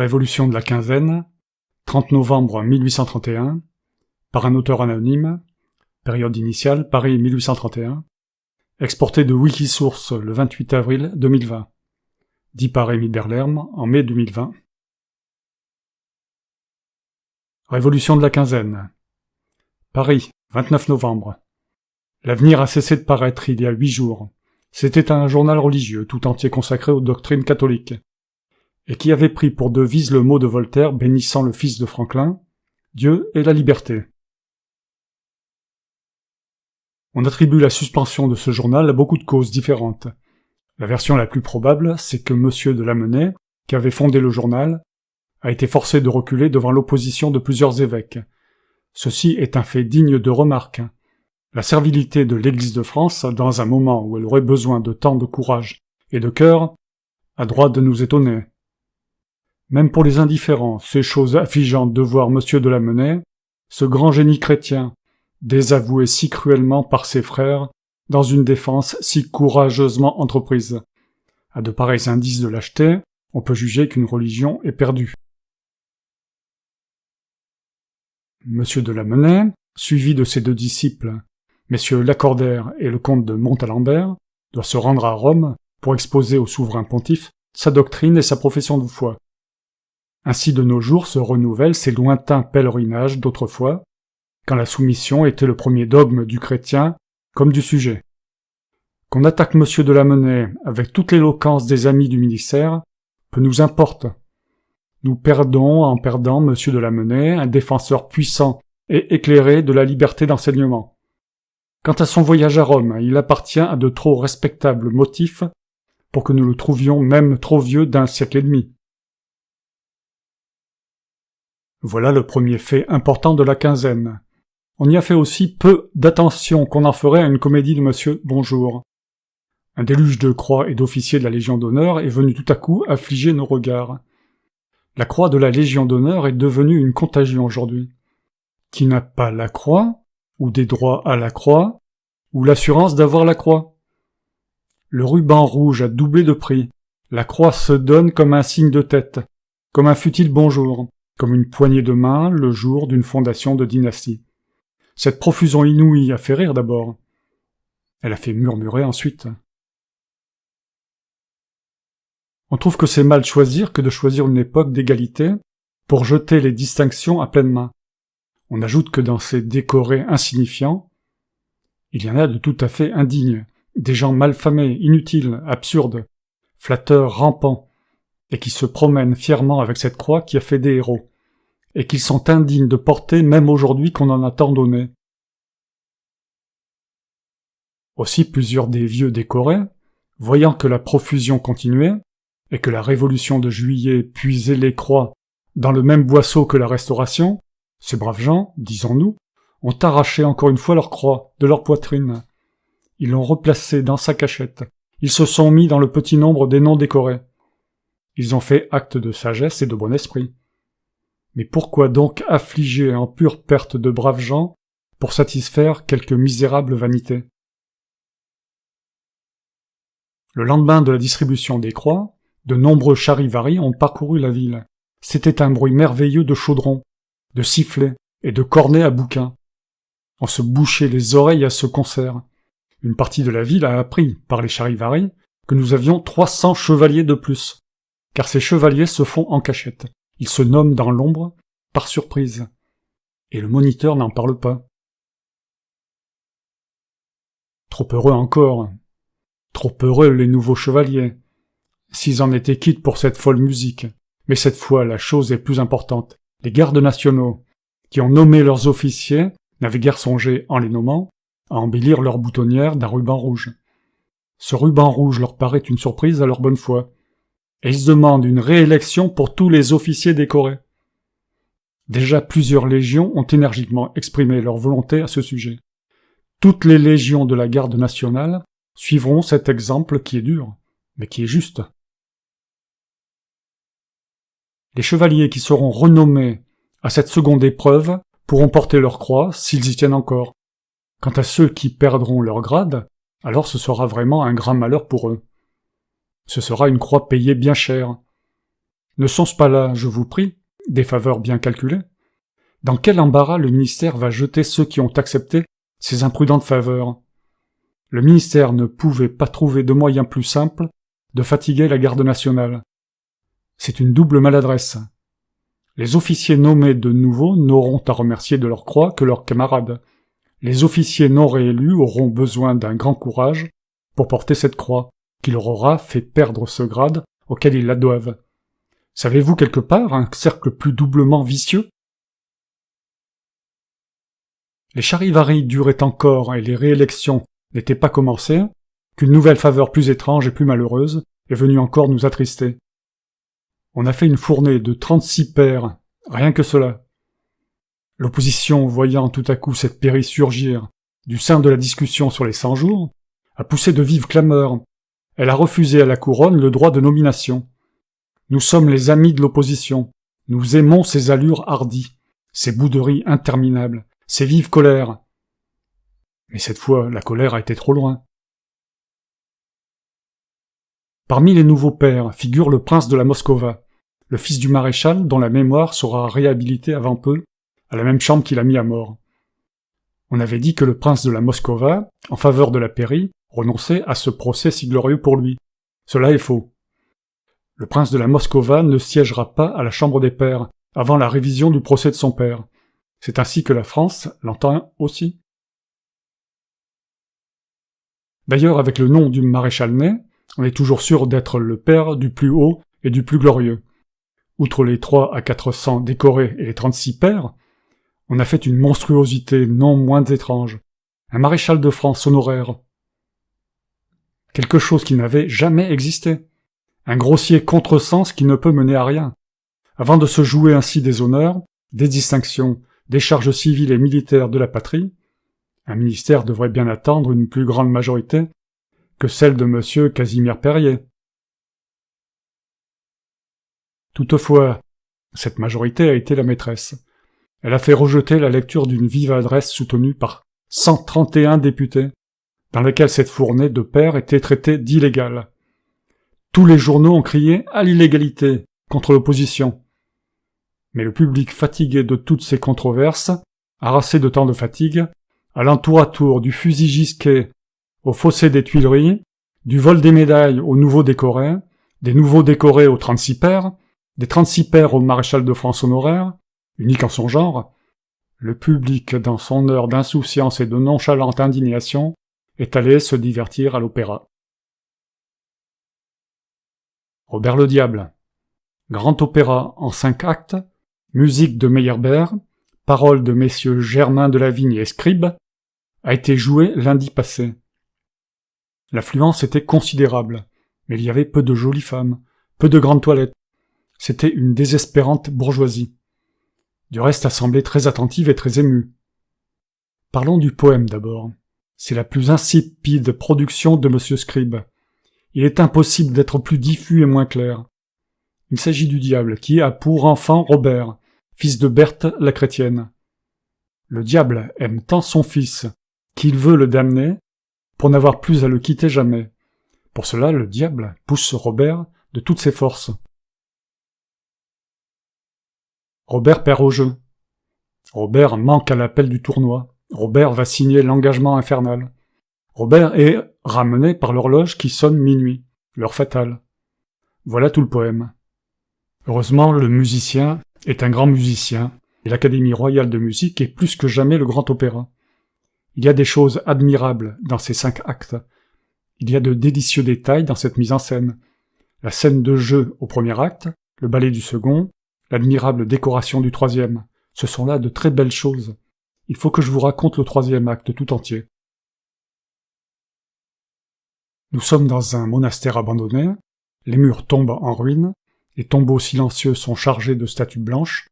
Révolution de la quinzaine, 30 novembre 1831, par un auteur anonyme, période initiale, Paris 1831, exporté de Wikisource le 28 avril 2020, dit par Émile Berlerme en mai 2020. Révolution de la quinzaine. Paris, 29 novembre. L'avenir a cessé de paraître il y a 8 jours. C'était un journal religieux tout entier consacré aux doctrines catholiques, et qui avait pris pour devise le mot de Voltaire bénissant le fils de Franklin, « Dieu et la liberté ». On attribue la suspension de ce journal à beaucoup de causes différentes. La version la plus probable, c'est que M. de Lamennais, qui avait fondé le journal, a été forcé de reculer devant l'opposition de plusieurs évêques. Ceci est un fait digne de remarque. La servilité de l'Église de France, dans un moment où elle aurait besoin de tant de courage et de cœur, a droit de nous étonner. Même pour les indifférents, c'est chose affligeante de voir M. de Lamennais, ce grand génie chrétien, désavoué si cruellement par ses frères, dans une défense si courageusement entreprise. À de pareils indices de lâcheté, on peut juger qu'une religion est perdue. M. de Lamennais, suivi de ses deux disciples, messieurs Lacordaire et le comte de Montalembert, doit se rendre à Rome pour exposer au souverain pontife sa doctrine et sa profession de foi. Ainsi de nos jours se renouvellent ces lointains pèlerinages d'autrefois, quand la soumission était le premier dogme du chrétien comme du sujet. Qu'on attaque M. de Lamennais avec toute l'éloquence des amis du ministère, peu nous importe. Nous perdons en perdant M. de Lamennais un défenseur puissant et éclairé de la liberté d'enseignement. Quant à son voyage à Rome, il appartient à de trop respectables motifs pour que nous le trouvions même trop vieux d'1 siècle et demi. Voilà le premier fait important de la quinzaine. On y a fait aussi peu d'attention qu'on en ferait à une comédie de Monsieur Bonjour. Un déluge de croix et d'officiers de la Légion d'honneur est venu tout à coup affliger nos regards. La croix de la Légion d'honneur est devenue une contagion aujourd'hui. Qui n'a pas la croix, ou des droits à la croix, ou l'assurance d'avoir la croix? Le ruban rouge a doublé de prix. La croix se donne comme un signe de tête, comme un futile bonjour, comme une poignée de main le jour d'une fondation de dynastie. Cette profusion inouïe a fait rire d'abord. Elle a fait murmurer ensuite. On trouve que c'est mal choisir que de choisir une époque d'égalité pour jeter les distinctions à pleine main. On ajoute que dans ces décorés insignifiants, il y en a de tout à fait indignes, des gens malfamés, inutiles, absurdes, flatteurs rampants, et qui se promènent fièrement avec cette croix qui a fait des héros, et qu'ils sont indignes de porter même aujourd'hui qu'on en a tant donné. Aussi plusieurs des vieux décorés, voyant que la profusion continuait, et que la Révolution de Juillet puisait les croix dans le même boisseau que la Restauration, ces braves gens, disons-nous, ont arraché encore une fois leur croix de leur poitrine. Ils l'ont replacée dans sa cachette. Ils se sont mis dans le petit nombre des non décorés. Ils ont fait acte de sagesse et de bon esprit. Mais pourquoi donc affliger en pure perte de braves gens pour satisfaire quelque misérable vanité? Le lendemain de la distribution des croix, de nombreux charivaris ont parcouru la ville. C'était un bruit merveilleux de chaudrons, de sifflets et de cornets à bouquins. On se bouchait les oreilles à ce concert. Une partie de la ville a appris, par les charivaris, que nous avions 300 chevaliers de plus, car ces chevaliers se font en cachette. Ils se nomment dans l'ombre, par surprise. Et le moniteur n'en parle pas. Trop heureux encore. Trop heureux les nouveaux chevaliers. S'ils en étaient quittes pour cette folle musique. Mais cette fois, la chose est plus importante. Les gardes nationaux, qui ont nommé leurs officiers, n'avaient guère songé, en les nommant, à embellir leur boutonnière d'un ruban rouge. Ce ruban rouge leur paraît une surprise à leur bonne foi. Et ils demandent une réélection pour tous les officiers décorés. Déjà plusieurs légions ont énergiquement exprimé leur volonté à ce sujet. Toutes les légions de la garde nationale suivront cet exemple qui est dur, mais qui est juste. Les chevaliers qui seront renommés à cette seconde épreuve pourront porter leur croix s'ils y tiennent encore. Quant à ceux qui perdront leur grade, alors ce sera vraiment un grand malheur pour eux. Ce sera une croix payée bien cher. Ne sont-ce pas là, je vous prie, des faveurs bien calculées? Dans quel embarras le ministère va jeter ceux qui ont accepté ces imprudentes faveurs? Le ministère ne pouvait pas trouver de moyen plus simple de fatiguer la garde nationale. C'est une double maladresse. Les officiers nommés de nouveau n'auront à remercier de leur croix que leurs camarades. Les officiers non réélus auront besoin d'un grand courage pour porter cette croix, qui leur aura fait perdre ce grade auquel ils la doivent. Savez-vous quelque part un cercle plus doublement vicieux? Les charivaris duraient encore et les réélections n'étaient pas commencées, qu'une nouvelle faveur plus étrange et plus malheureuse est venue encore nous attrister. On a fait une fournée de 36 pairs, rien que cela. L'opposition, voyant tout à coup cette pairie surgir du sein de la discussion sur les 100 jours, a poussé de vives clameurs. Elle a refusé à la couronne le droit de nomination. Nous sommes les amis de l'opposition. Nous aimons ces allures hardies, ces bouderies interminables, ces vives colères. Mais cette fois, la colère a été trop loin. Parmi les nouveaux pairs figure le prince de la Moscova, le fils du maréchal dont la mémoire sera réhabilitée avant peu, à la même chambre qu'il a mis à mort. On avait dit que le prince de la Moscova, en faveur de la pairie, renonçait à ce procès si glorieux pour lui. Cela est faux. Le prince de la Moscova ne siégera pas à la chambre des pairs avant la révision du procès de son père. C'est ainsi que la France l'entend aussi. D'ailleurs, avec le nom du maréchal Ney, on est toujours sûr d'être le père du plus haut et du plus glorieux. Outre les 3 à 400 décorés et les 36 pairs, on a fait une monstruosité non moins étrange. Un maréchal de France honoraire. Quelque chose qui n'avait jamais existé. Un grossier contresens qui ne peut mener à rien. Avant de se jouer ainsi des honneurs, des distinctions, des charges civiles et militaires de la patrie, un ministère devrait bien attendre une plus grande majorité que celle de M. Casimir Perier. Toutefois, cette majorité a été la maîtresse. Elle a fait rejeter la lecture d'une vive adresse soutenue par 131 députés, dans laquelle cette fournée de pairs était traitée d'illégale. Tous les journaux ont crié à l'illégalité, contre l'opposition. Mais le public fatigué de toutes ces controverses, harassé de tant de fatigue, allant tour à tour du fusil Gisquet au fossé des Tuileries, du vol des médailles aux nouveaux décorés, des nouveaux décorés aux 36 pairs, des 36 pairs au maréchal de France honoraire, unique en son genre, le public, dans son heure d'insouciance et de nonchalante indignation, est allé se divertir à l'opéra. Robert le Diable. Grand opéra en 5 actes, musique de Meyerbeer, paroles de messieurs Germain de Lavigne et Scribe, a été joué lundi passé. L'affluence était considérable, mais il y avait peu de jolies femmes, peu de grandes toilettes. C'était une désespérante bourgeoisie. Du reste assemblée très attentive et très émue. Parlons du poème d'abord. C'est la plus insipide production de M. Scribe. Il est impossible d'être plus diffus et moins clair. Il s'agit du diable qui a pour enfant Robert, fils de Berthe la chrétienne. Le diable aime tant son fils qu'il veut le damner pour n'avoir plus à le quitter jamais. Pour cela, le diable pousse Robert de toutes ses forces. Robert perd au jeu. Robert manque à l'appel du tournoi. Robert va signer l'engagement infernal. Robert est ramené par l'horloge qui sonne minuit, l'heure fatale. Voilà tout le poème. Heureusement, le musicien est un grand musicien, et l'Académie royale de musique est plus que jamais le grand opéra. Il y a des choses admirables dans ces 5 actes. Il y a de délicieux détails dans cette mise en scène. La scène de jeu au premier acte, le ballet du second, l'admirable décoration du troisième. Ce sont là de très belles choses. Il faut que je vous raconte le 3e acte tout entier. Nous sommes dans un monastère abandonné, les murs tombent en ruine, les tombeaux silencieux sont chargés de statues blanches,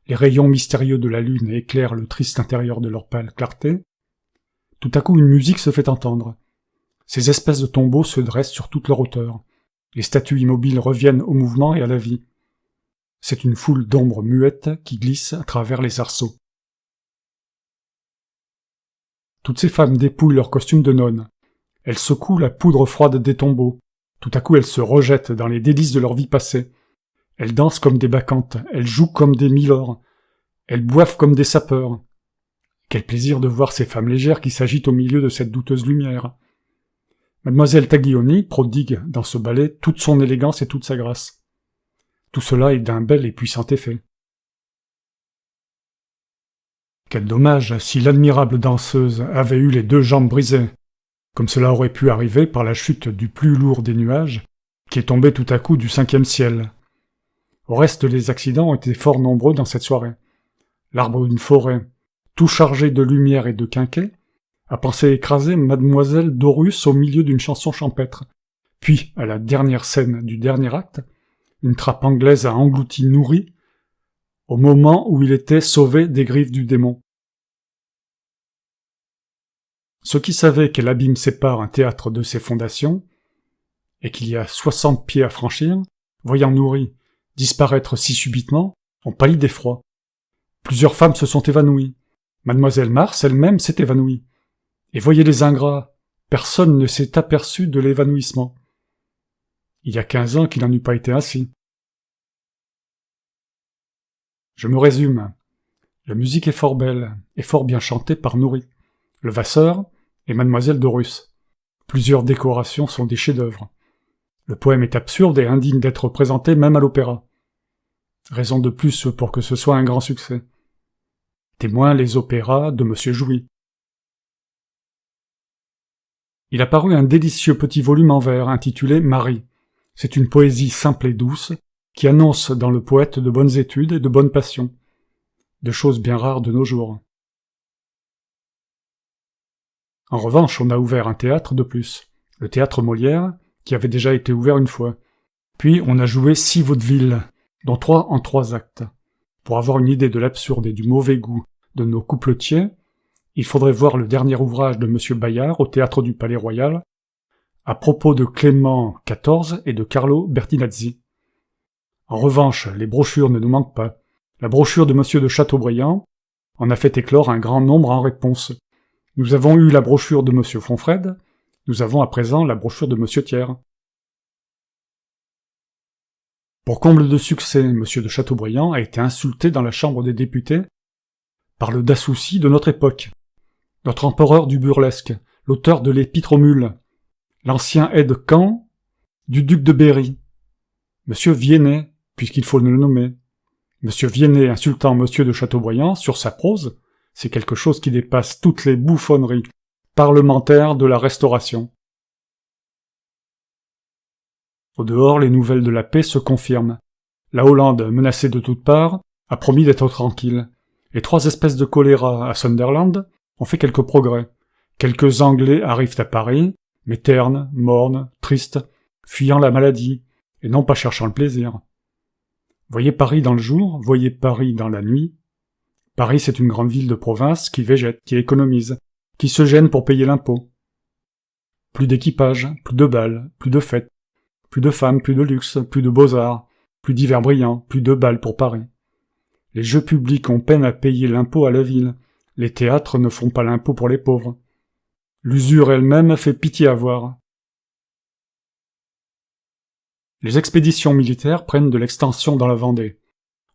les rayons mystérieux de la lune éclairent le triste intérieur de leur pâle clarté. Tout à coup une musique se fait entendre. Ces espèces de tombeaux se dressent sur toute leur hauteur. Les statues immobiles reviennent au mouvement et à la vie. C'est une foule d'ombres muettes qui glissent à travers les arceaux. Toutes ces femmes dépouillent leurs costumes de nonnes. Elles secouent la poudre froide des tombeaux. Tout à coup elles se rejettent dans les délices de leur vie passée. Elles dansent comme des bacchantes, elles jouent comme des milords, elles boivent comme des sapeurs. Quel plaisir de voir ces femmes légères qui s'agitent au milieu de cette douteuse lumière. Mademoiselle Taglioni prodigue dans ce ballet toute son élégance et toute sa grâce. Tout cela est d'un bel et puissant effet. Quel dommage si l'admirable danseuse avait eu les 2 jambes brisées, comme cela aurait pu arriver par la chute du plus lourd des nuages, qui est tombé tout à coup du 5e ciel. Au reste, les accidents ont été fort nombreux dans cette soirée. L'arbre d'une forêt, tout chargé de lumière et de quinquets, a pensé écraser mademoiselle Dorus au milieu d'une chanson champêtre. Puis, à la dernière scène du dernier acte, une trappe anglaise a englouti Nourri au moment où il était sauvé des griffes du démon. Ceux qui savaient quel abîme sépare un théâtre de ses fondations, et qu'il y a 60 pieds à franchir, voyant Nourri disparaître si subitement, ont pâli d'effroi. Plusieurs femmes se sont évanouies. Mademoiselle Mars elle-même s'est évanouie. Et voyez les ingrats, personne ne s'est aperçu de l'évanouissement. Il y a 15 ans qu'il n'en eût pas été ainsi. Je me résume. La musique est fort belle, et fort bien chantée par Nourri, Levasseur et mademoiselle Dorus. Plusieurs décorations sont des chefs-d'œuvre. Le poème est absurde et indigne d'être présenté même à l'opéra. Raison de plus pour que ce soit un grand succès. Témoin les opéras de Monsieur Jouy. Il a paru un délicieux petit volume en vers intitulé Marie. C'est une poésie simple et douce qui annonce dans le poète de bonnes études et de bonnes passions, de choses bien rares de nos jours. En revanche, on a ouvert un théâtre de plus, le théâtre Molière, qui avait déjà été ouvert une fois. Puis on a joué 6 vaudevilles, dont 3 en 3 actes. Pour avoir une idée de l'absurde et du mauvais goût de nos coupletiers, il faudrait voir le dernier ouvrage de M. Bayard au théâtre du Palais Royal, à propos de Clément XIV et de Carlo Bertinazzi. En revanche, les brochures ne nous manquent pas. La brochure de M. de Chateaubriand en a fait éclore un grand nombre en réponse. Nous avons eu la brochure de M. Fonfred, nous avons à présent la brochure de M. Thiers. Pour comble de succès, M. de Chateaubriand a été insulté dans la Chambre des députés par le Dassouci de notre époque, notre empereur du burlesque, l'auteur de l'Épître aux mules, l'ancien aide-camp du duc de Berry, M. Viennet, puisqu'il faut le nommer. M. Viennet insultant M. de Chateaubriand sur sa prose, c'est quelque chose qui dépasse toutes les bouffonneries parlementaires de la Restauration. Au dehors, les nouvelles de la paix se confirment. La Hollande, menacée de toutes parts, a promis d'être tranquille. Les 3 espèces de choléra à Sunderland ont fait quelques progrès. Quelques Anglais arrivent à Paris, mais ternes, mornes, tristes, fuyant la maladie, et non pas cherchant le plaisir. Voyez Paris dans le jour, voyez Paris dans la nuit. Paris, c'est une grande ville de province qui végète, qui économise, qui se gêne pour payer l'impôt. Plus d'équipage, plus de balles, plus de fêtes, plus de femmes, plus de luxe, plus de beaux-arts, plus d'hiver brillants, plus de balles pour Paris. Les jeux publics ont peine à payer l'impôt à la ville, les théâtres ne font pas l'impôt pour les pauvres. L'usure elle-même fait pitié à voir. Les expéditions militaires prennent de l'extension dans la Vendée.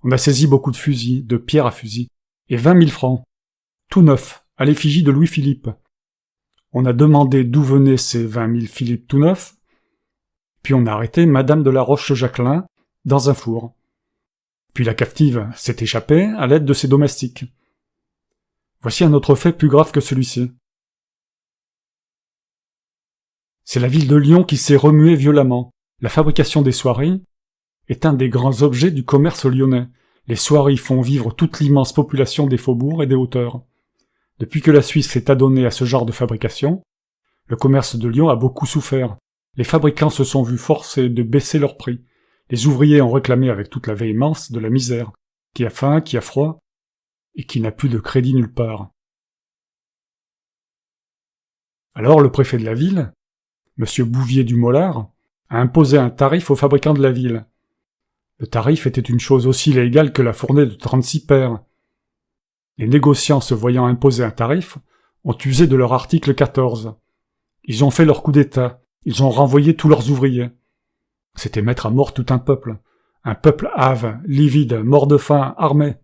On a saisi beaucoup de fusils, de pierres à fusil, et 20 000 francs, tout neuf, à l'effigie de Louis-Philippe. On a demandé d'où venaient ces 20 000 Philippe tout neufs, puis on a arrêté Madame de la Roche-Jacquelin dans un four. Puis la captive s'est échappée à l'aide de ses domestiques. Voici un autre fait plus grave que celui-ci. C'est la ville de Lyon qui s'est remuée violemment. La fabrication des soieries est un des grands objets du commerce lyonnais. Les soieries font vivre toute l'immense population des faubourgs et des hauteurs. Depuis que la Suisse s'est adonnée à ce genre de fabrication, le commerce de Lyon a beaucoup souffert. Les fabricants se sont vus forcés de baisser leurs prix. Les ouvriers ont réclamé avec toute la véhémence de la misère, qui a faim, qui a froid, et qui n'a plus de crédit nulle part. Alors le préfet de la ville, M. Bouvier du Mollard, a imposé un tarif aux fabricants de la ville. Le tarif était une chose aussi légale que la fournée de 36 paires. Les négociants se voyant imposer un tarif, ont usé de leur article 14. Ils ont fait leur coup d'État, ils ont renvoyé tous leurs ouvriers. C'était mettre à mort tout un peuple. un peuple hâve, livide, mort de faim, armé.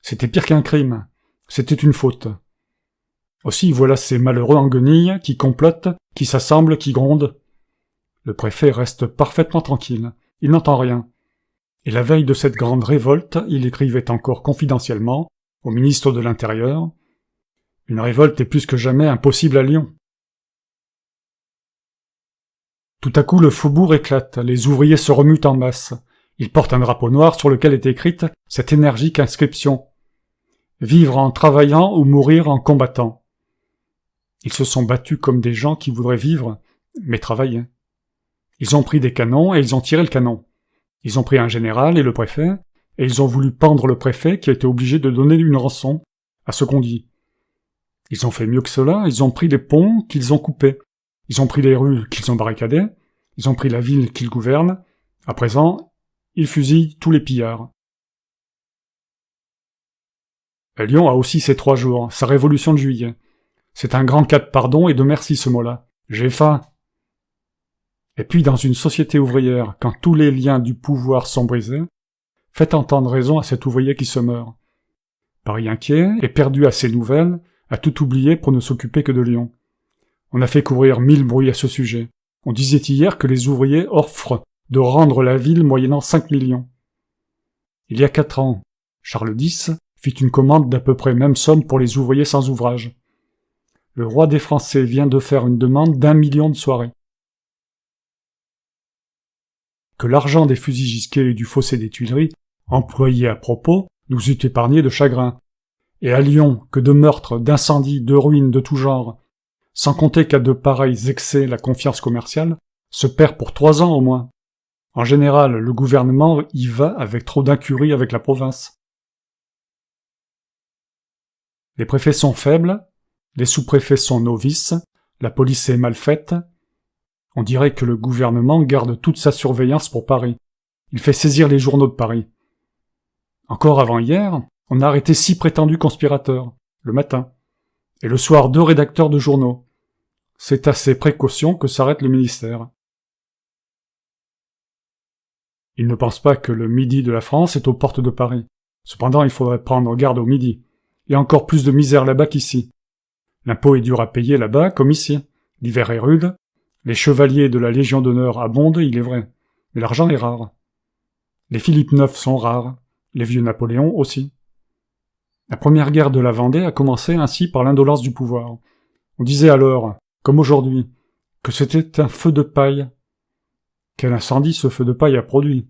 C'était pire qu'un crime. C'était une faute. Aussi voilà ces malheureux en guenilles qui complotent, qui s'assemblent, qui grondent. Le préfet reste parfaitement tranquille. Il n'entend rien. Et la veille de cette grande révolte, il écrivait encore confidentiellement au ministre de l'Intérieur « Une révolte est plus que jamais impossible à Lyon. » Tout à coup, le faubourg éclate, les ouvriers se remuent en masse. Ils portent un drapeau noir sur lequel est écrite cette énergique inscription « Vivre en travaillant ou mourir en combattant ». Ils se sont battus comme des gens qui voudraient vivre, mais travailler. Ils ont pris des canons et ils ont tiré le canon. Ils ont pris un général et le préfet, et ils ont voulu pendre le préfet qui a été obligé de donner une rançon à ce qu'on dit. Ils ont fait mieux que cela, ils ont pris les ponts qu'ils ont coupés. Ils ont pris les rues qu'ils ont barricadées, ils ont pris la ville qu'ils gouvernent. À présent, ils fusillent tous les pillards. Lyon a aussi ses 3 jours, sa révolution de juillet. C'est un grand cas de pardon et de merci ce mot-là. J'ai faim. Et puis dans une société ouvrière, quand tous les liens du pouvoir sont brisés, faites entendre raison à cet ouvrier qui se meurt. Paris inquiet et perdu à ces nouvelles, a tout oublié pour ne s'occuper que de Lyon. On a fait courir 1000 bruits à ce sujet. On disait hier que les ouvriers offrent de rendre la ville moyennant 5 millions. Il y a 4 ans, Charles X fit une commande d'à peu près même somme pour les ouvriers sans ouvrage. Le roi des Français vient de faire une demande d'1 million de soirées. Que l'argent des fusils Gisquet et du fossé des Tuileries, employé à propos, nous eût épargné de chagrin. Et à Lyon, que de meurtres, d'incendies, de ruines de tout genre, sans compter qu'à de pareils excès la confiance commerciale, se perd pour 3 ans au moins. En général, le gouvernement y va avec trop d'incurie avec la province. Les préfets sont faibles, les sous-préfets sont novices, la police est mal faite. On dirait que le gouvernement garde toute sa surveillance pour Paris. Il fait saisir les journaux de Paris. Encore avant-hier, on a arrêté 6 prétendus conspirateurs, le matin, et le soir 2 rédacteurs de journaux. C'est à ces précautions que s'arrête le ministère. Ils ne pensent pas que le midi de la France est aux portes de Paris. Cependant, il faudrait prendre garde au midi. Il y a encore plus de misère là-bas qu'ici. L'impôt est dur à payer là-bas comme ici. L'hiver est rude. Les chevaliers de la Légion d'honneur abondent, il est vrai. Mais l'argent est rare. Les Philippe IX sont rares. Les vieux Napoléon aussi. La première guerre de la Vendée a commencé ainsi par l'indolence du pouvoir. On disait alors, comme aujourd'hui, que c'était un feu de paille. Quel incendie ce feu de paille a produit.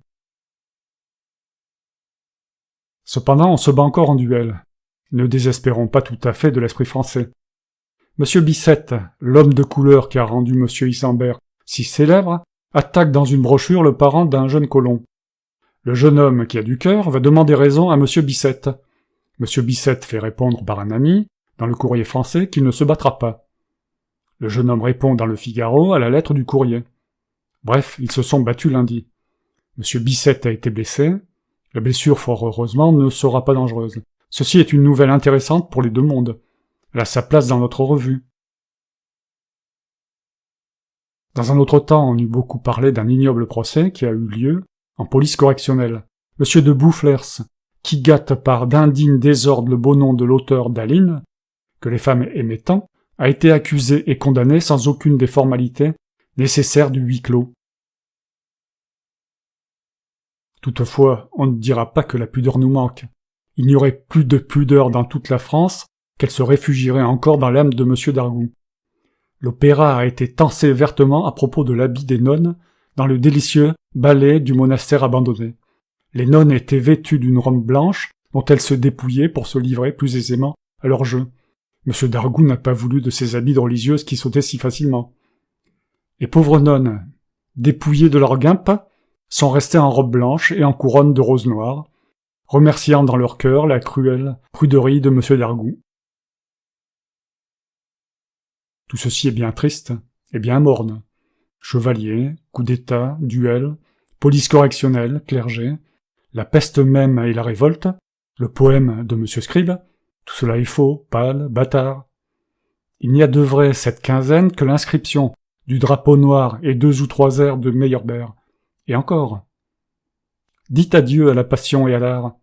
Cependant, on se bat encore en duel. Ne désespérons pas tout à fait de l'esprit français. Monsieur Bicêtre, l'homme de couleur qui a rendu Monsieur Isambert si célèbre, attaque dans une brochure le parent d'un jeune colon. Le jeune homme qui a du cœur va demander raison à Monsieur Bicêtre. Monsieur Bicêtre fait répondre par un ami, dans le courrier français, qu'il ne se battra pas. Le jeune homme répond dans le Figaro à la lettre du courrier. Bref, ils se sont battus lundi. Monsieur Bicêtre a été blessé. La blessure, fort heureusement, ne sera pas dangereuse. Ceci est une nouvelle intéressante pour les 2 mondes. Elle a sa place dans notre revue. Dans un autre temps, on eut beaucoup parlé d'un ignoble procès qui a eu lieu en police correctionnelle. Monsieur de Boufflers, qui gâte par d'indignes désordres le beau nom de l'auteur d'Aline, que les femmes aimaient tant, a été accusé et condamné sans aucune des formalités nécessaires du huis clos. Toutefois, on ne dira pas que la pudeur nous manque. Il n'y aurait plus de pudeur dans toute la France qu'elle se réfugierait encore dans l'âme de M. d'Argout. L'opéra a été tancé vertement à propos de l'habit des nonnes dans le délicieux ballet du monastère abandonné. Les nonnes étaient vêtues d'une robe blanche dont elles se dépouillaient pour se livrer plus aisément à leur jeu. M. d'Argout n'a pas voulu de ces habits de religieuses qui sautaient si facilement. Les pauvres nonnes, dépouillées de leur guimpe, sont restées en robe blanche et en couronne de roses noires, remerciant dans leur cœur la cruelle pruderie de M. d'Argout. Tout ceci est bien triste et bien morne. Chevalier, coup d'État, duel, police correctionnelle, clergé, la peste même et la révolte, le poème de M. Scribe, tout cela est faux, pâle, bâtard. Il n'y a de vrai cette quinzaine que l'inscription du drapeau noir et 2 ou 3 airs de Meyerbeer. Et encore. dites adieu à la passion et à l'art.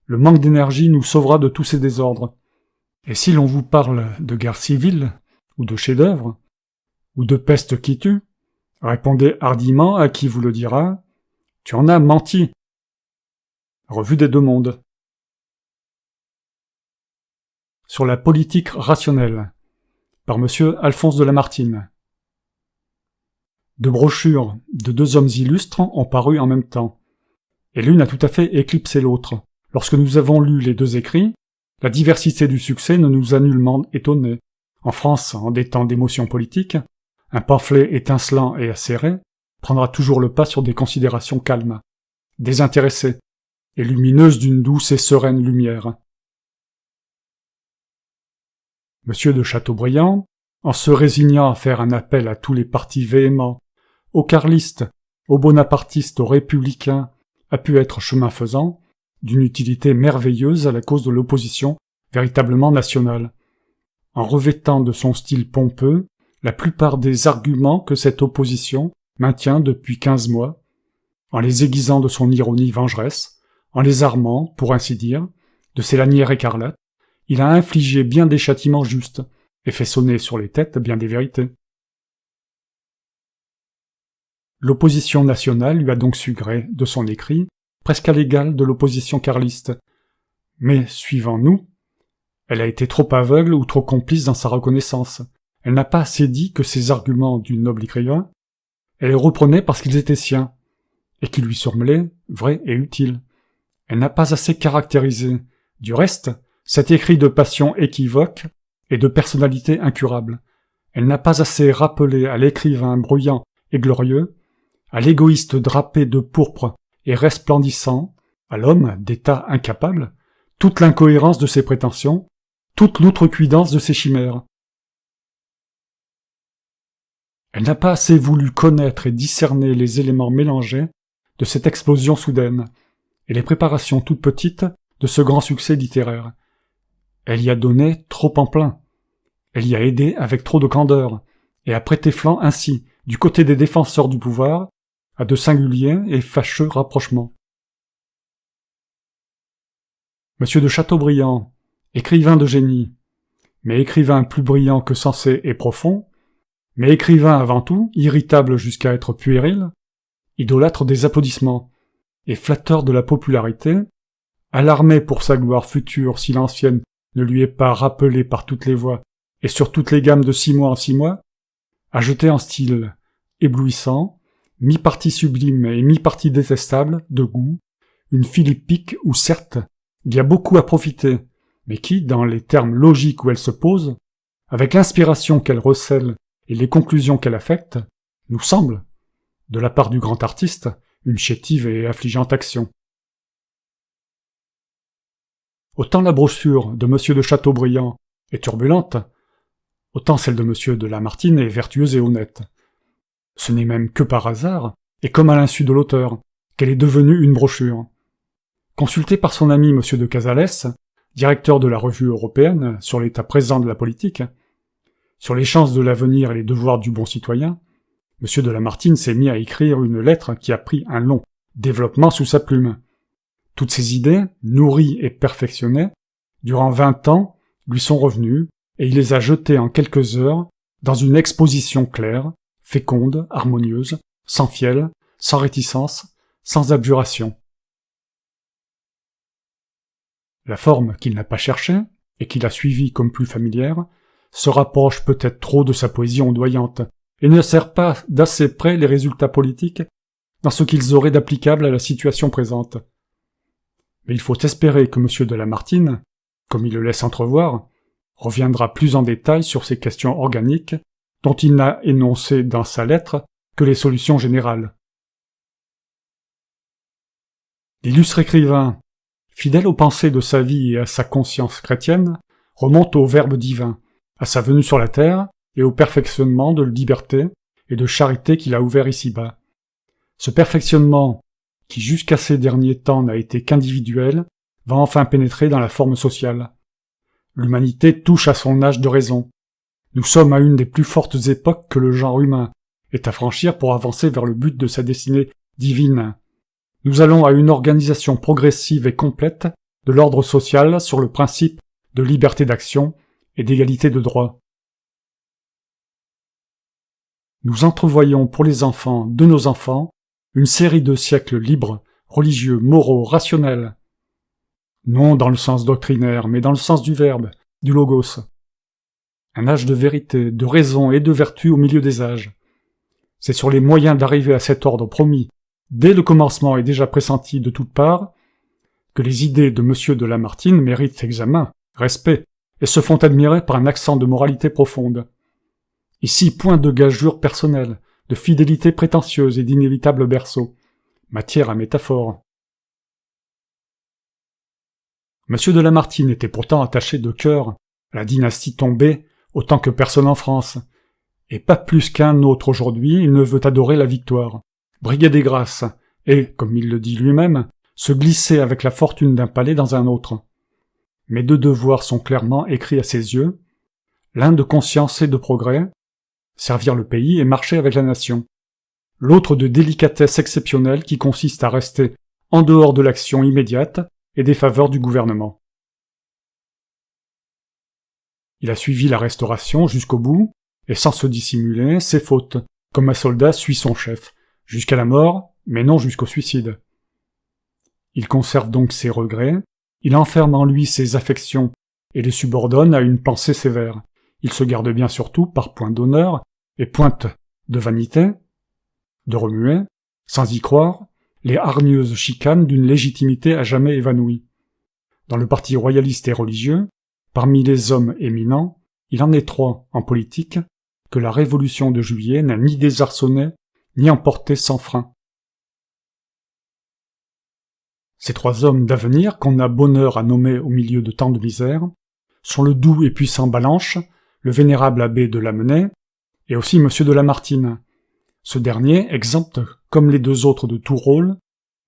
Le manque d'énergie nous sauvera de tous ces désordres. Et si l'on vous parle de guerre civile, ou de chef-d'œuvre, ou de peste qui tue, répondez hardiment à qui vous le dira, tu en as menti. Revue des deux mondes. Sur la politique rationnelle, par monsieur Alphonse de Lamartine. Deux brochures de deux hommes illustres ont paru en même temps, et l'une a tout à fait éclipsé l'autre. Lorsque nous avons lu les deux écrits, la diversité du succès ne nous a nullement étonnés. En France, en des temps d'émotion politique, un pamphlet étincelant et acéré prendra toujours le pas sur des considérations calmes, désintéressées, et lumineuses d'une douce et sereine lumière. Monsieur de Chateaubriand, en se résignant à faire un appel à tous les partis véhéments, aux carlistes, aux bonapartistes, aux républicains, a pu être chemin faisant, d'une utilité merveilleuse à la cause de l'opposition véritablement nationale, en revêtant de son style pompeux la plupart des arguments que cette opposition maintient depuis 15 mois, en les aiguisant de son ironie vengeresse, en les armant, pour ainsi dire, de ses lanières écarlates, il a infligé bien des châtiments justes, et fait sonner sur les têtes bien des vérités. L'opposition nationale lui a donc su gré de son écrit, presque à l'égal de l'opposition carliste. Mais, suivant nous, elle a été trop aveugle ou trop complice dans sa reconnaissance. Elle n'a pas assez dit que ces arguments du noble écrivain, elle les reprenait parce qu'ils étaient siens, et qui lui semblaient vrais et utiles. Elle n'a pas assez caractérisé. Du reste, cet écrit de passion équivoque et de personnalité incurable. Elle n'a pas assez rappelé à l'écrivain bruyant et glorieux, à l'égoïste drapé de pourpre et resplendissant, à l'homme d'état incapable, toute l'incohérence de ses prétentions, toute l'outrecuidance de ses chimères. Elle n'a pas assez voulu connaître et discerner les éléments mélangés de cette explosion soudaine, et les préparations toutes petites de ce grand succès littéraire. Elle y a donné trop en plein. Elle y a aidé avec trop de candeur, et a prêté flanc ainsi, du côté des défenseurs du pouvoir, à de singuliers et fâcheux rapprochements. Monsieur de Chateaubriand, écrivain de génie, mais écrivain plus brillant que sensé et profond, mais écrivain avant tout, irritable jusqu'à être puéril, idolâtre des applaudissements, et flatteur de la popularité, alarmé pour sa gloire future si l'ancienne ne lui est pas rappelée par toutes les voix et sur toutes les gammes de 6 mois en 6 mois, a jeté en style éblouissant, mi-partie sublime et mi-partie détestable, de goût, une philippique où certes, il y a beaucoup à profiter, mais qui, dans les termes logiques où elle se pose, avec l'inspiration qu'elle recèle et les conclusions qu'elle affecte, nous semble, de la part du grand artiste, une chétive et affligeante action. Autant la brochure de monsieur de Chateaubriand est turbulente, autant celle de monsieur de Lamartine est vertueuse et honnête. Ce n'est même que par hasard, et comme à l'insu de l'auteur, qu'elle est devenue une brochure. Consultée par son ami monsieur de Casales, directeur de la Revue européenne, sur l'état présent de la politique, sur les chances de l'avenir et les devoirs du bon citoyen, monsieur de Lamartine s'est mis à écrire une lettre qui a pris un long développement sous sa plume. Toutes ces idées, nourries et perfectionnées, durant 20 ans, lui sont revenues, et il les a jetées en quelques heures dans une exposition claire, féconde, harmonieuse, sans fiel, sans réticence, sans abjuration. La forme qu'il n'a pas cherchée, et qu'il a suivie comme plus familière, se rapproche peut-être trop de sa poésie ondoyante, et ne sert pas d'assez près les résultats politiques dans ce qu'ils auraient d'applicable à la situation présente. Mais il faut espérer que M. de Lamartine, comme il le laisse entrevoir, reviendra plus en détail sur ces questions organiques dont il n'a énoncé dans sa lettre que les solutions générales. L'illustre écrivain, fidèle aux pensées de sa vie et à sa conscience chrétienne, remonte au Verbe divin, à sa venue sur la terre et au perfectionnement de liberté et de charité qu'il a ouvert ici-bas. Ce perfectionnement, qui jusqu'à ces derniers temps n'a été qu'individuel, va enfin pénétrer dans la forme sociale. L'humanité touche à son âge de raison. Nous sommes à une des plus fortes époques que le genre humain est à franchir pour avancer vers le but de sa destinée divine. Nous allons à une organisation progressive et complète de l'ordre social sur le principe de liberté d'action et d'égalité de droits. Nous entrevoyons pour les enfants de nos enfants une série de siècles libres, religieux, moraux, rationnels. Non dans le sens doctrinaire, mais dans le sens du verbe, du logos. Un âge de vérité, de raison et de vertu au milieu des âges. C'est sur les moyens d'arriver à cet ordre promis, dès le commencement et déjà pressenti de toutes parts, que les idées de M. de Lamartine méritent examen, respect, et se font admirer par un accent de moralité profonde. Ici, point de gageure personnelle, de fidélité prétentieuse et d'inévitable berceau, matière à métaphore. M. de Lamartine était pourtant attaché de cœur à la dynastie tombée autant que personne en France, et pas plus qu'un autre aujourd'hui il ne veut adorer la victoire, briguer des grâces, et, comme il le dit lui-même, se glisser avec la fortune d'un palais dans un autre. Mais deux devoirs sont clairement écrits à ses yeux, l'un de conscience et de progrès, servir le pays et marcher avec la nation, l'autre de délicatesse exceptionnelle qui consiste à rester en dehors de l'action immédiate et des faveurs du gouvernement. Il a suivi la Restauration jusqu'au bout, et sans se dissimuler, ses fautes, comme un soldat suit son chef, jusqu'à la mort, mais non jusqu'au suicide. Il conserve donc ses regrets, il enferme en lui ses affections et les subordonne à une pensée sévère. Il se garde bien surtout, par point d'honneur et pointe de vanité, de remuer, sans y croire, les hargneuses chicanes d'une légitimité à jamais évanouie. Dans le parti royaliste et religieux, parmi les hommes éminents, il en est trois, en politique, que la Révolution de Juillet n'a ni désarçonné, ni emporté sans frein. Ces trois hommes d'avenir, qu'on a bonheur à nommer au milieu de tant de misère, sont le doux et puissant Ballanche, le vénérable abbé de Lamennais, et aussi M. de Lamartine. Ce dernier, exempt comme les deux autres de tout rôle,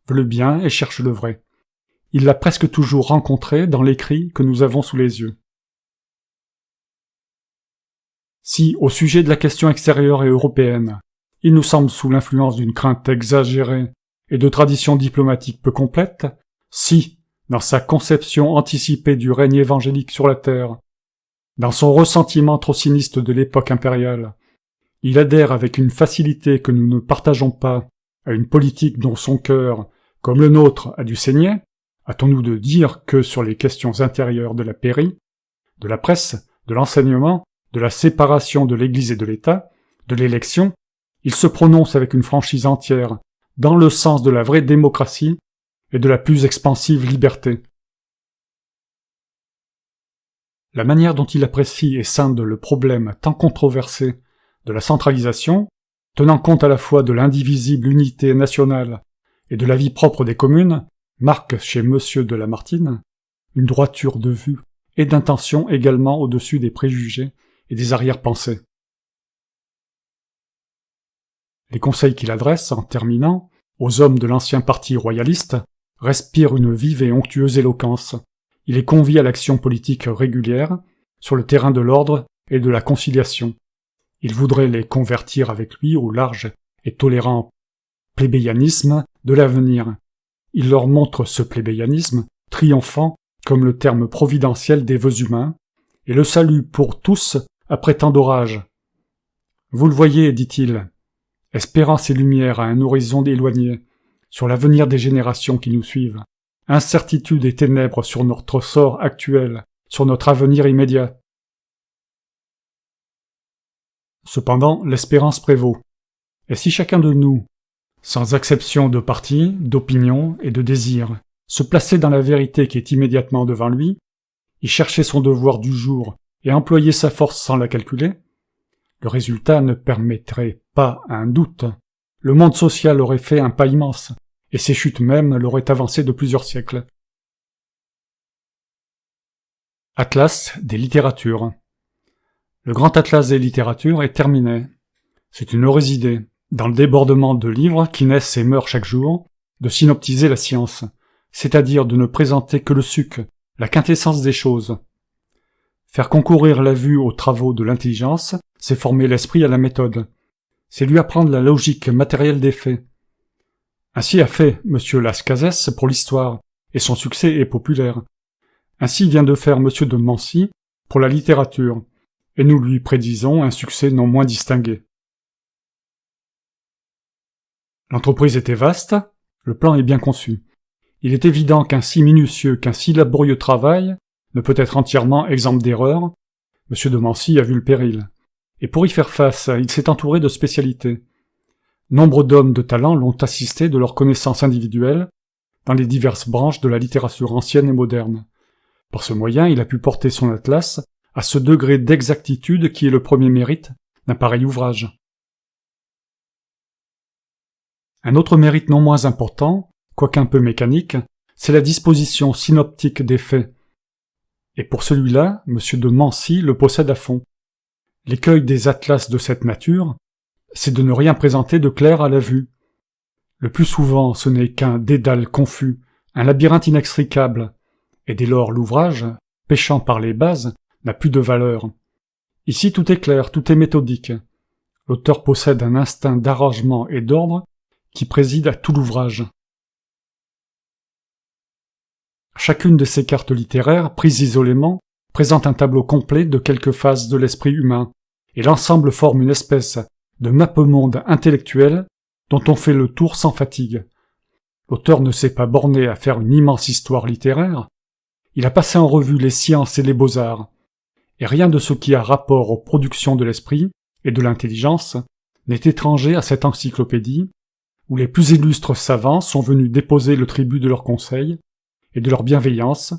veut le bien et cherche le vrai. Il l'a presque toujours rencontré dans l'écrit que nous avons sous les yeux. Si, au sujet de la question extérieure et européenne, il nous semble sous l'influence d'une crainte exagérée et de traditions diplomatiques peu complètes, si, dans sa conception anticipée du règne évangélique sur la terre, dans son ressentiment trop sinistre de l'époque impériale, il adhère avec une facilité que nous ne partageons pas à une politique dont son cœur, comme le nôtre, a dû saigner, hâtons-nous de dire que sur les questions intérieures de la pairie, de la presse, de l'enseignement, de la séparation de l'Église et de l'État, de l'élection, il se prononce avec une franchise entière dans le sens de la vraie démocratie et de la plus expansive liberté. La manière dont il apprécie et scinde le problème tant controversé de la centralisation, tenant compte à la fois de l'indivisible unité nationale et de la vie propre des communes, marque chez M. de Lamartine une droiture de vue et d'intention également au-dessus des préjugés et des arrière-pensées. Les conseils qu'il adresse, en terminant, aux hommes de l'ancien parti royaliste, respirent une vive et onctueuse éloquence. Il les convie à l'action politique régulière, sur le terrain de l'ordre et de la conciliation. Il voudrait les convertir avec lui au large et tolérant plébéianisme de l'avenir. Il leur montre ce plébéianisme, triomphant comme le terme providentiel des vœux humains, et le salut pour tous après tant d'orages. Vous le voyez, dit-il, espérance et lumière à un horizon éloigné, sur l'avenir des générations qui nous suivent, incertitude et ténèbres sur notre sort actuel, sur notre avenir immédiat. Cependant, l'espérance prévaut. Et si chacun de nous, sans exception de parti, d'opinion et de désir, se plaçait dans la vérité qui est immédiatement devant lui, y cherchait son devoir du jour et employait sa force sans la calculer, le résultat ne permettrait pas un doute. Le monde social aurait fait un pas immense, et ses chutes même l'auraient avancé de plusieurs siècles. Atlas des littératures. Le grand atlas des littératures est terminé. C'est une heureuse idée, dans le débordement de livres qui naissent et meurent chaque jour, de synoptiser la science, c'est-à-dire de ne présenter que le suc, la quintessence des choses. Faire concourir la vue aux travaux de l'intelligence, c'est former l'esprit à la méthode. C'est lui apprendre la logique matérielle des faits. Ainsi a fait M. Las Cases pour l'histoire, et son succès est populaire. Ainsi vient de faire M. de Mancy pour la littérature, et nous lui prédisons un succès non moins distingué. L'entreprise était vaste, le plan est bien conçu. Il est évident qu'un si minutieux, qu'un si laborieux travail ne peut être entièrement exempt d'erreurs. M. de Mancy a vu le péril. Et pour y faire face, il s'est entouré de spécialités. Nombre d'hommes de talent l'ont assisté de leurs connaissances individuelles dans les diverses branches de la littérature ancienne et moderne. Par ce moyen, il a pu porter son atlas à ce degré d'exactitude qui est le premier mérite d'un pareil ouvrage. Un autre mérite non moins important, quoiqu'un peu mécanique, c'est la disposition synoptique des faits. Et pour celui-là, M. de Mancy le possède à fond. L'écueil des atlas de cette nature, c'est de ne rien présenter de clair à la vue. Le plus souvent, ce n'est qu'un dédale confus, un labyrinthe inextricable, et dès lors l'ouvrage, péchant par les bases, n'a plus de valeur. Ici tout est clair, tout est méthodique. L'auteur possède un instinct d'arrangement et d'ordre qui préside à tout l'ouvrage. Chacune de ces cartes littéraires, prises isolément, présente un tableau complet de quelques phases de l'esprit humain, et l'ensemble forme une espèce de mappemonde intellectuel dont on fait le tour sans fatigue. L'auteur ne s'est pas borné à faire une immense histoire littéraire, il a passé en revue les sciences et les beaux-arts, et rien de ce qui a rapport aux productions de l'esprit et de l'intelligence n'est étranger à cette encyclopédie, où les plus illustres savants sont venus déposer le tribut de leurs conseils et de leur bienveillance,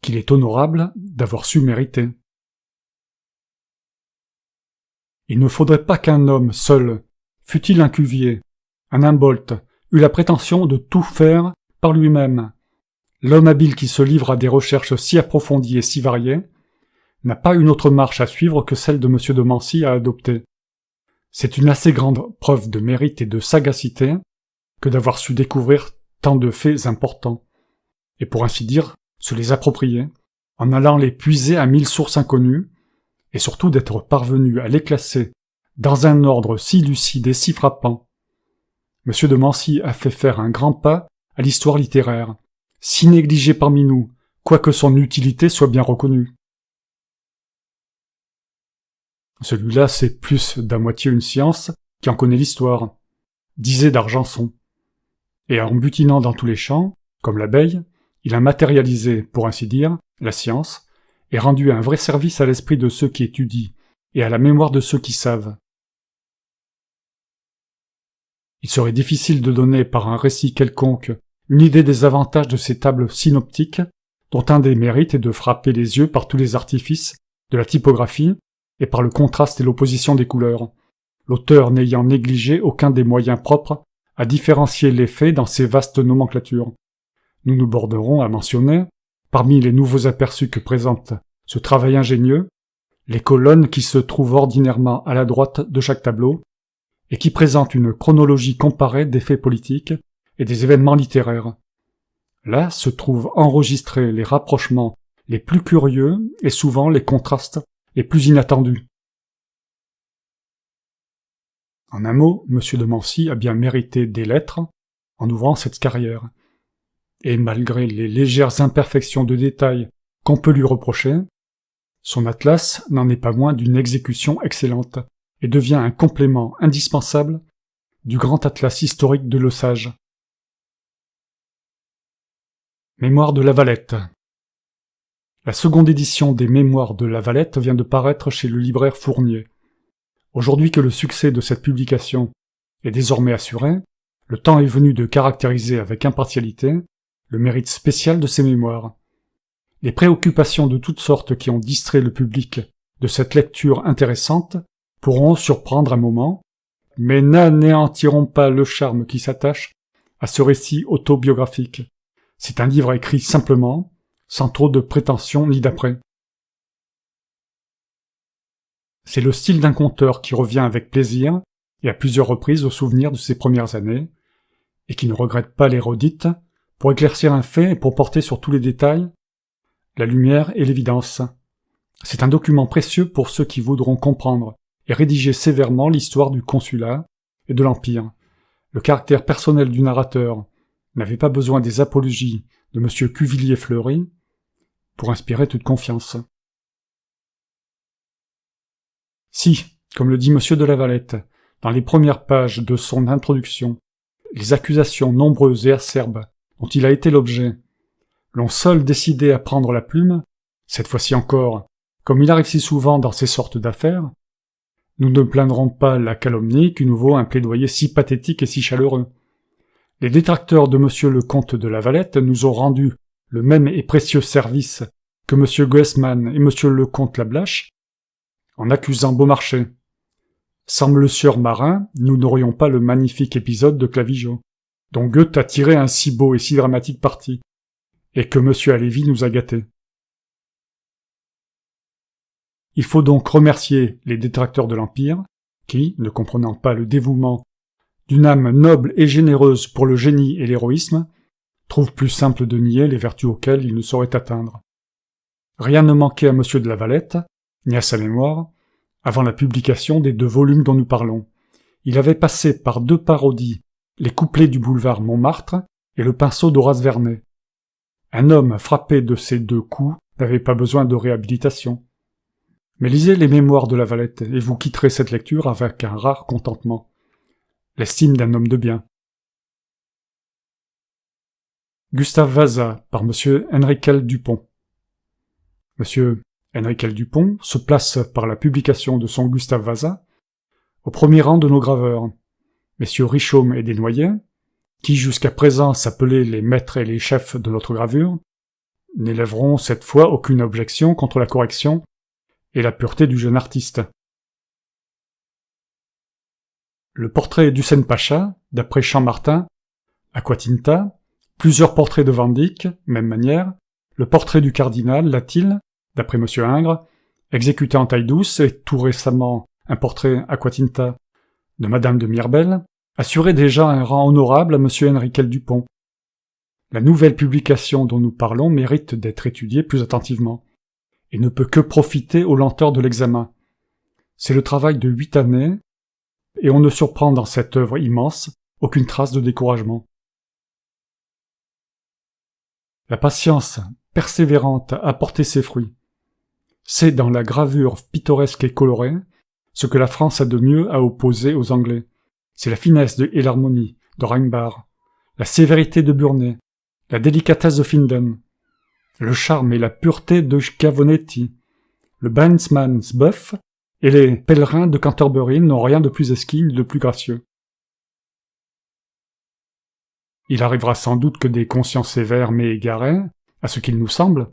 qu'il est honorable d'avoir su mériter. Il ne faudrait pas qu'un homme seul, fût-il un Cuvier, un Humboldt, eût la prétention de tout faire par lui-même. L'homme habile qui se livre à des recherches si approfondies et si variées n'a pas une autre marche à suivre que celle de M. de Mancy à adopter. C'est une assez grande preuve de mérite et de sagacité que d'avoir su découvrir tant de faits importants, et pour ainsi dire, se les approprier, en allant les puiser à 1000 sources inconnues, et surtout d'être parvenu à les classer dans un ordre si lucide et si frappant. M. de Mancy a fait faire un grand pas à l'histoire littéraire, si négligée parmi nous, quoique son utilité soit bien reconnue. Celui-là, c'est plus d'à moitié une science qui en connaît l'histoire, disait d'Argenson. Et en butinant dans tous les champs, comme l'abeille, il a matérialisé, pour ainsi dire, la science, et rendu un vrai service à l'esprit de ceux qui étudient, et à la mémoire de ceux qui savent. Il serait difficile de donner par un récit quelconque une idée des avantages de ces tables synoptiques, dont un des mérites est de frapper les yeux par tous les artifices de la typographie et par le contraste et l'opposition des couleurs, l'auteur n'ayant négligé aucun des moyens propres à différencier les faits dans ces vastes nomenclatures. Nous nous borderons à mentionner, parmi les nouveaux aperçus que présente ce travail ingénieux, les colonnes qui se trouvent ordinairement à la droite de chaque tableau, et qui présentent une chronologie comparée des faits politiques et des événements littéraires. Là se trouvent enregistrés les rapprochements les plus curieux et souvent les contrastes les plus inattendus. En un mot, M. de Mancy a bien mérité des lettres en ouvrant cette carrière. Et malgré les légères imperfections de détail qu'on peut lui reprocher, son atlas n'en est pas moins d'une exécution excellente et devient un complément indispensable du grand atlas historique de Lesage. Mémoires de La Valette. La seconde édition des Mémoires de La Valette vient de paraître chez le libraire Fournier. Aujourd'hui que le succès de cette publication est désormais assuré, le temps est venu de caractériser avec impartialité le mérite spécial de ces mémoires. Les préoccupations de toutes sortes qui ont distrait le public de cette lecture intéressante pourront surprendre un moment, mais n'anéantiront pas le charme qui s'attache à ce récit autobiographique. C'est un livre écrit simplement, sans trop de prétention ni d'apprêt. C'est le style d'un conteur qui revient avec plaisir et à plusieurs reprises au souvenir de ses premières années, et qui ne regrette pas les redites pour éclaircir un fait et pour porter sur tous les détails la lumière et l'évidence. C'est un document précieux pour ceux qui voudront comprendre et rédiger sévèrement l'histoire du consulat et de l'Empire, le caractère personnel du narrateur n'avait pas besoin des apologies de M. Cuvillier-Fleury pour inspirer toute confiance. Si, comme le dit M. de Lavalette, dans les premières pages de son introduction, les accusations nombreuses et acerbes dont il a été l'objet l'ont seul décidé à prendre la plume, cette fois-ci encore, comme il arrive si souvent dans ces sortes d'affaires, nous ne plaindrons pas la calomnie qui nous vaut un plaidoyer si pathétique et si chaleureux. Les détracteurs de M. le comte de Lavalette nous ont rendu le même et précieux service que M. Goesman et M. le comte Lablache, en accusant Beaumarchais. Sans le sieur Marin, nous n'aurions pas le magnifique épisode de Clavigeau, dont Goethe a tiré un si beau et si dramatique parti, et que M. Halévy nous a gâtés. Il faut donc remercier les détracteurs de l'Empire, qui, ne comprenant pas le dévouement d'une âme noble et généreuse pour le génie et l'héroïsme, trouvent plus simple de nier les vertus auxquelles ils ne sauraient atteindre. Rien ne manquait à M. de Lavalette, ni à sa mémoire, avant la publication des 2 volumes dont nous parlons. Il avait passé par 2 parodies les couplets du boulevard Montmartre et le pinceau d'Horace Vernet. Un homme frappé de ces 2 coups n'avait pas besoin de réhabilitation. Mais lisez les mémoires de Lavalette et vous quitterez cette lecture avec un rare contentement. L'estime d'un homme de bien. Gustave Vasa par M. Henriquel Dupont. M. Henriquel Dupont se place par la publication de son Gustave Vasa au premier rang de nos graveurs. Messieurs Richomme et Desnoyers, qui jusqu'à présent s'appelaient les maîtres et les chefs de notre gravure, n'élèveront cette fois aucune objection contre la correction et la pureté du jeune artiste. Le portrait d'Hussein Pacha, d'après Champmartin, Aquatinta, plusieurs portraits de Van Dyck, même manière, le portrait du cardinal, Latil, d'après M. Ingres, exécuté en taille douce, et tout récemment un portrait Aquatinta de Madame de Mirbel, assurait déjà un rang honorable à M. Henriquel Dupont. La nouvelle publication dont nous parlons mérite d'être étudiée plus attentivement, et ne peut que profiter aux lenteurs de l'examen. C'est le travail de 8 années, et on ne surprend dans cette œuvre immense aucune trace de découragement. La patience persévérante a porté ses fruits. C'est dans la gravure pittoresque et colorée ce que la France a de mieux à opposer aux Anglais. C'est la finesse et l'harmonie de Reinbach, la sévérité de Burnet, la délicatesse de Finden, le charme et la pureté de Scavonetti, le Bandsman's-Buff et les pèlerins de Canterbury n'ont rien de plus esquis ni de plus gracieux. Il arrivera sans doute que des consciences sévères mais égarées, à ce qu'il nous semble,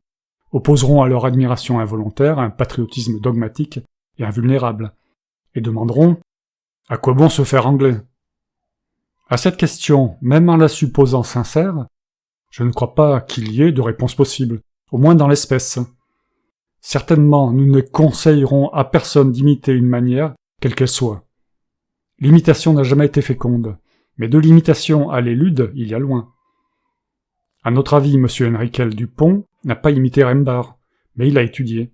opposeront à leur admiration involontaire un patriotisme dogmatique et invulnérable, et demanderont « À quoi bon se faire anglais ?» À cette question, même en la supposant sincère, je ne crois pas qu'il y ait de réponse possible, au moins dans l'espèce. Certainement, nous ne conseillerons à personne d'imiter une manière, quelle qu'elle soit. L'imitation n'a jamais été féconde, mais de l'imitation à l'élude, il y a loin. À notre avis, M. Henriquel Dupont n'a pas imité Rembrandt, mais il a étudié.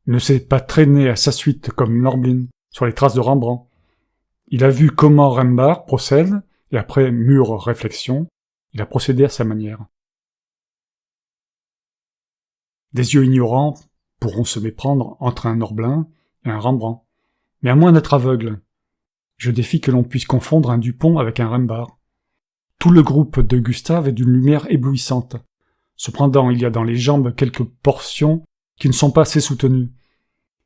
Il ne s'est pas traîné à sa suite comme Norblin sur les traces de Rembrandt. Il a vu comment Rembrandt procède, et après mûre réflexion, il a procédé à sa manière. Des yeux ignorants pourront se méprendre entre un Norblin et un Rembrandt, mais à moins d'être aveugles. Je défie que l'on puisse confondre un Dupont avec un Rembrandt. Tout le groupe de Gustave est d'une lumière éblouissante. Cependant, il y a dans les jambes quelques portions qui ne sont pas assez soutenues.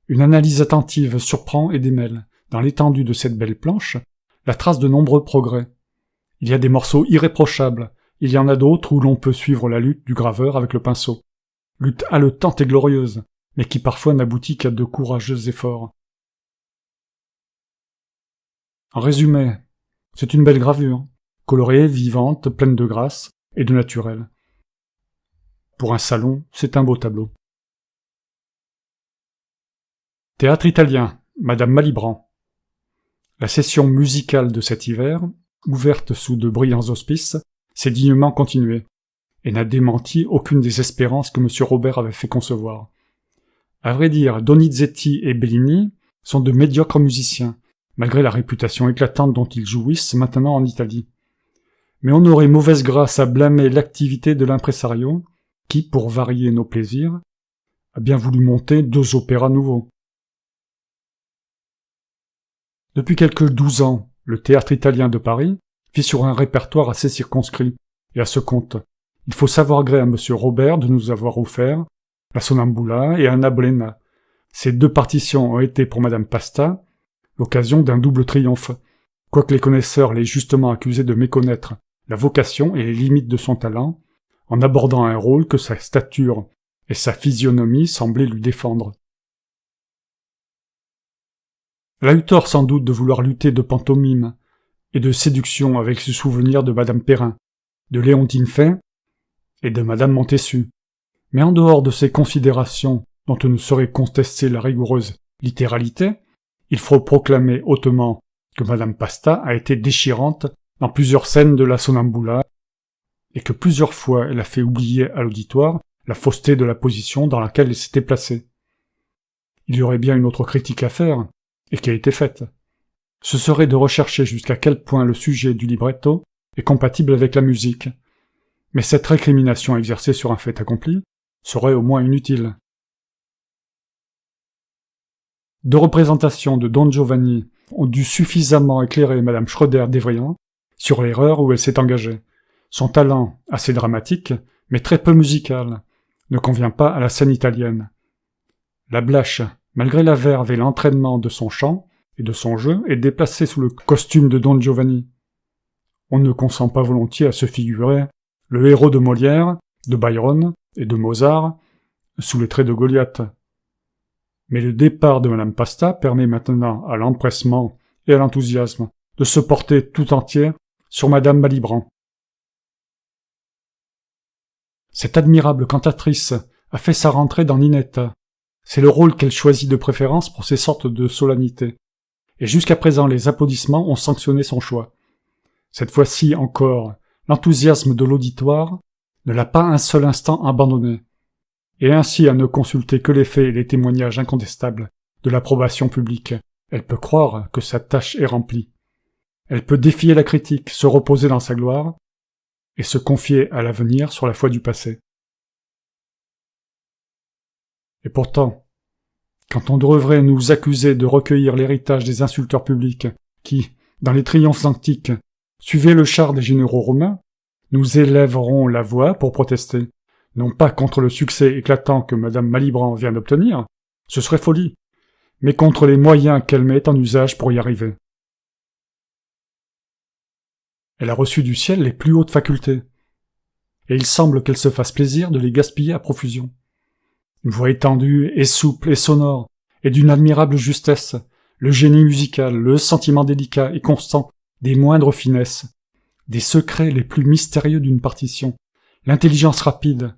Une analyse attentive surprend et démêle, dans l'étendue de cette belle planche, la trace de nombreux progrès. Il y a des morceaux irréprochables, il y en a d'autres où l'on peut suivre la lutte du graveur avec le pinceau. Lutte haletante et glorieuse, mais qui parfois n'aboutit qu'à de courageux efforts. En résumé, c'est une belle gravure, colorée, vivante, pleine de grâce et de naturel. Pour un salon, c'est un beau tableau. Théâtre italien, Madame Malibran. La session musicale de cet hiver, ouverte sous de brillants auspices, s'est dignement continuée, et n'a démenti aucune des espérances que M. Robert avait fait concevoir. À vrai dire, Donizetti et Bellini sont de médiocres musiciens, malgré la réputation éclatante dont ils jouissent maintenant en Italie. mais on aurait mauvaise grâce à blâmer l'activité de l'impresario, qui, pour varier nos plaisirs, a bien voulu monter 2 opéras nouveaux. Depuis quelques 12 ans, le théâtre italien de Paris vit sur un répertoire assez circonscrit, et à ce compte, il faut savoir gré à M. Robert de nous avoir offert la Sonnambula et Anna Bolena. Ces 2 partitions ont été pour Madame Pasta l'occasion d'un double triomphe, quoique les connaisseurs l'aient justement accusé de méconnaître la vocation et les limites de son talent, en abordant un rôle que sa stature et sa physionomie semblaient lui défendre. Elle a eu tort sans doute de vouloir lutter de pantomime et de séduction avec ce souvenir de Madame Perrin, de Léontine Fay et de Madame Montessu. Mais en dehors de ces considérations dont on ne saurait contester la rigoureuse littéralité, il faut proclamer hautement que Madame Pasta a été déchirante dans plusieurs scènes de la Sonnambula et que plusieurs fois elle a fait oublier à l'auditoire la fausseté de la position dans laquelle elle s'était placée. Il y aurait bien une autre critique à faire, et qui a été faite. Ce serait de rechercher jusqu'à quel point le sujet du libretto est compatible avec la musique. Mais cette récrimination exercée sur un fait accompli serait au moins inutile. 2 représentations de Don Giovanni ont dû suffisamment éclairer Madame Schroeder-Devrient sur l'erreur où elle s'est engagée. Son talent, assez dramatique, mais très peu musical, ne convient pas à la scène italienne. La Blache, malgré la verve et l'entraînement de son chant et de son jeu, est déplacée sous le costume de Don Giovanni. On ne consent pas volontiers à se figurer le héros de Molière, de Byron et de Mozart sous les traits de Goliath. Mais le départ de Madame Pasta permet maintenant à l'empressement et à l'enthousiasme de se porter tout entier sur Madame Malibran. Cette admirable cantatrice a fait sa rentrée dans Ninetta. C'est le rôle qu'elle choisit de préférence pour ces sortes de solennités. Et jusqu'à présent, les applaudissements ont sanctionné son choix. Cette fois-ci encore, l'enthousiasme de l'auditoire ne l'a pas un seul instant abandonné. Et ainsi, à ne consulter que les faits et les témoignages incontestables de l'approbation publique, elle peut croire que sa tâche est remplie. Elle peut défier la critique, se reposer dans sa gloire, et se confier à l'avenir sur la foi du passé. Et pourtant, quand on devrait nous accuser de recueillir l'héritage des insulteurs publics qui, dans les triomphes antiques, suivaient le char des généraux romains, nous élèverons la voix pour protester, non pas contre le succès éclatant que Madame Malibran vient d'obtenir, ce serait folie, mais contre les moyens qu'elle met en usage pour y arriver. Elle a reçu du ciel les plus hautes facultés, et il semble qu'elle se fasse plaisir de les gaspiller à profusion. Une voix étendue et souple et sonore, et d'une admirable justesse, le génie musical, le sentiment délicat et constant des moindres finesses, des secrets les plus mystérieux d'une partition, l'intelligence rapide,